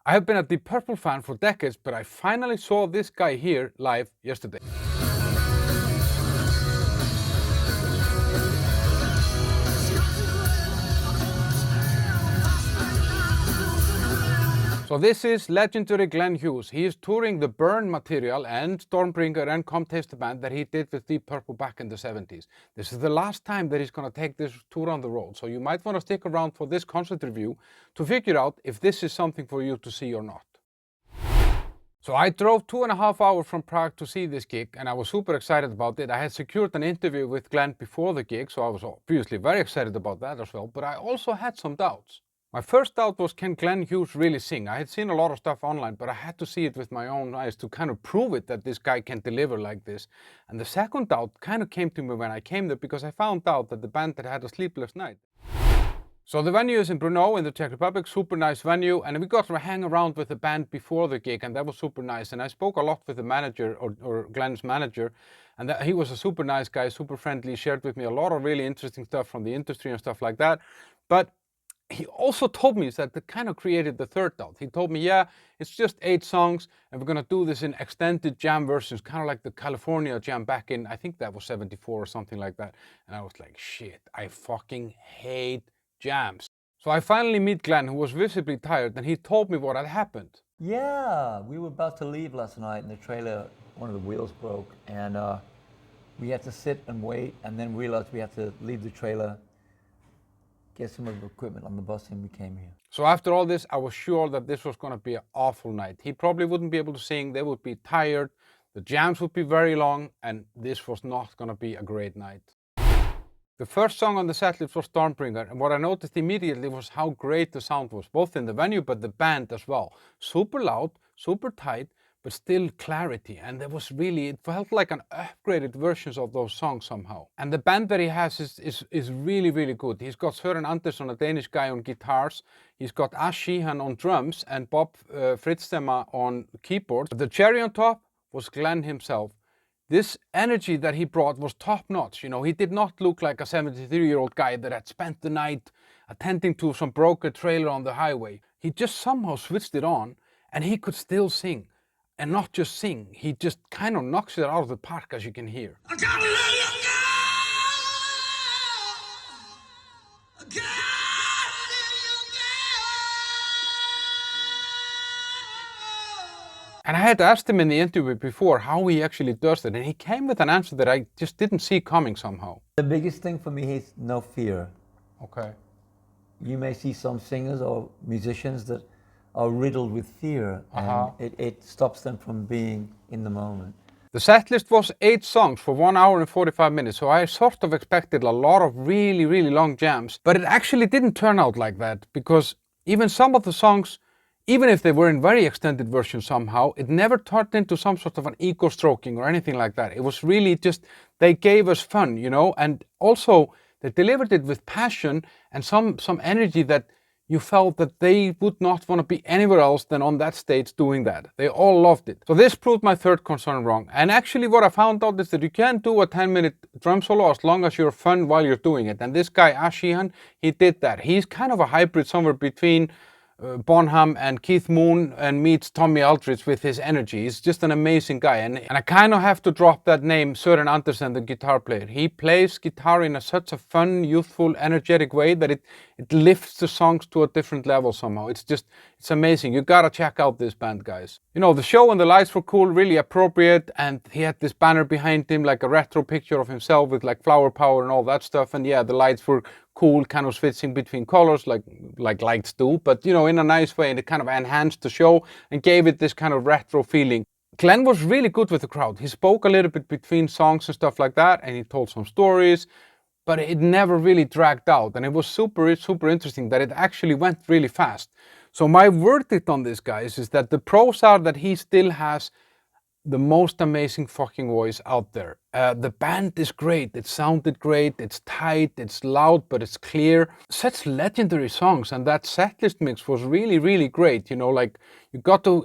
I have been a Deep Purple fan for decades, but I finally saw this guy here live yesterday. So this is legendary Glenn Hughes. He is touring the Burn material and Stormbringer and Come Taste, the band that he did with Deep Purple back in the 70s. This is the last time that he's going to take this tour on the road, so you might want to stick around for this concert review to figure out if this is something for you to see or not. So I drove 2.5 hours from Prague to see this gig, and I was super excited about it. I had secured an interview with Glenn before the gig, so I was obviously very excited about that as well, but I also had some doubts. My first doubt was, can Glenn Hughes really sing? I had seen a lot of stuff online, but I had to see it with my own eyes to kind of prove it that this guy can deliver like this. And the second doubt kind of came to me when I came there, because I found out that the band had a sleepless night. So the venue is in Brno in the Czech Republic, super nice venue, and we got to hang around with the band before the gig, and that was super nice. And I spoke a lot with the manager, or Glenn's manager, and he was a super nice guy, super friendly, shared with me a lot of really interesting stuff from the industry and stuff like that. But he also told me that kind of created the third doubt. He told me, yeah, it's just 8 songs, and we're gonna do this in extended jam versions, kind of like the California jam back in, I think that was 74 or something like that. And I was like, shit, I fucking hate jams. So I finally meet Glenn, who was visibly tired, and he told me what had happened. Yeah, we were about to leave last night, and the trailer, one of the wheels broke, and we had to sit and wait, and then realized we had to leave the trailer, get some of the equipment on the bus, and we came here. So after all this, I was sure that this was going to be an awful night. He probably wouldn't be able to sing, they would be tired, the jams would be very long, and this was not going to be a great night. The first song on the setlist was Stormbringer, and what I noticed immediately was how great the sound was, both in the venue but the band as well. Super loud, super tight, but still clarity, and it felt like an upgraded versions of those songs somehow. And the band that he has is really, really good. He's got Søren Andersson, a Danish guy, on guitars. He's got Ash Sheehan on drums and Bob Fritzstemmer on keyboards. The cherry on top was Glenn himself. This energy that he brought was top notch. You know, he did not look like a 73-year-old guy that had spent the night attending to some broken trailer on the highway. He just somehow switched it on, and he could still sing. And not just sing, he just kind of knocks it out of the park, as you can hear. I gotta let you go. I gotta let you go. And I had asked him in the interview before how he actually does that, and he came with an answer that I just didn't see coming somehow. The biggest thing for me is no fear. Okay. You may see some singers or musicians that are riddled with fear, and it stops them from being in the moment. The setlist was 8 songs for 1 hour and 45 minutes, so I sort of expected a lot of really, really long jams, but it actually didn't turn out like that, because even some of the songs, even if they were in very extended versions somehow, it never turned into some sort of an ego stroking or anything like that. It was really just, they gave us fun, you know, and also they delivered it with passion and some energy that you felt that they would not want to be anywhere else than on that stage doing that. They all loved it. So this proved my third concern wrong. And actually what I found out is that you can do a 10-minute drum solo as long as you're fun while you're doing it. And this guy, Ash Sheehan, he did that. He's kind of a hybrid somewhere between Bonham and Keith Moon, and meets Tommy Aldridge with his energy. He's just an amazing guy, and I kind of have to drop that name, Søren Andersson, the guitar player. He plays guitar in such a fun, youthful, energetic way that it lifts the songs to a different level somehow. It's amazing. You gotta check out this band, guys. You know, the show and the lights were cool, really appropriate, and he had this banner behind him, like a retro picture of himself with like flower power and all that stuff, and yeah, the lights were cool, kind of switching between colors like lights do, but you know, in a nice way, and it kind of enhanced the show and gave it this kind of retro feeling. Glenn was really good with the crowd. He spoke a little bit between songs and stuff like that, and he told some stories, but it never really dragged out, and it was super, super interesting that it actually went really fast. So my verdict on this, guys, is that the pros are that he still has the most amazing fucking voice out there. The band is great, it sounded great, it's tight, it's loud, but it's clear. Such legendary songs, and that setlist mix was really, really great. You know, like,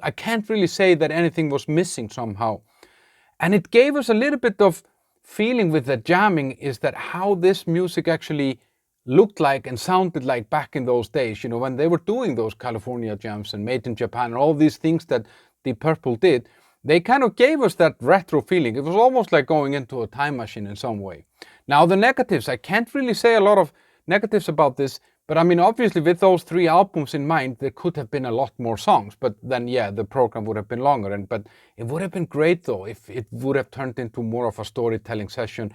I can't really say that anything was missing somehow. And it gave us a little bit of feeling with the jamming, is that how this music actually looked like and sounded like back in those days, you know, when they were doing those California jams and Made in Japan and all these things that Deep Purple did. They kind of gave us that retro feeling. It was almost like going into a time machine in some way. Now the negatives, I can't really say a lot of negatives about this, but I mean, obviously with those 3 albums in mind, there could have been a lot more songs, but then yeah, the program would have been longer. But it would have been great though if it would have turned into more of a storytelling session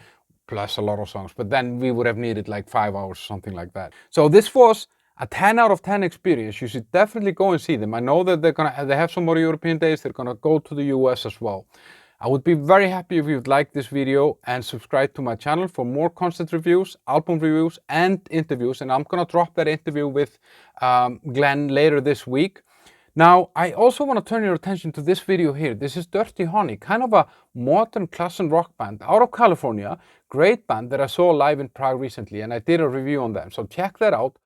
plus a lot of songs, but then we would have needed like 5 hours or something like that. So this was a 10 out of 10 experience. You should definitely go and see them. I know that they have some more European days. They're gonna go to the US as well. I would be very happy if you'd like this video and subscribe to my channel for more concert reviews, album reviews, and interviews. And I'm gonna drop that interview with Glenn later this week. Now, I also want to turn your attention to this video here. This is Dirty Honey, kind of a modern classic rock band out of California. Great band that I saw live in Prague recently, and I did a review on them. So check that out.